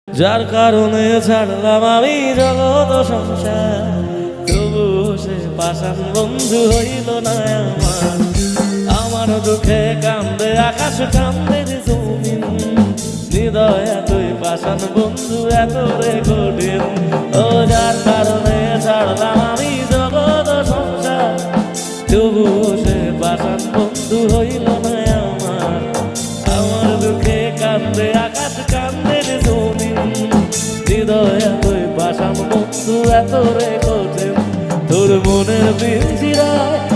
যার কারণে ছাড়লাম আমি জগৎ সংসার, তবু সে পাষাণ বন্ধু হইল না আমার। আমার দুঃখে কান্দে আকাশ, কান্দে জমিন, হৃদয় এতই পাষাণ বন্ধু এত রে কঠিন। ও যার কারণে ছাড়লাম আমি জগৎ সংসার, তবু সে পাষাণ বন্ধু হইল না আমার। আমার দুঃখে কান্দে আকাশ, কান্দে জমিন, হৃদয় এতই পাষাণ বন্ধু এত রে কঠিন। তোর মনের পিঞ্জিরায়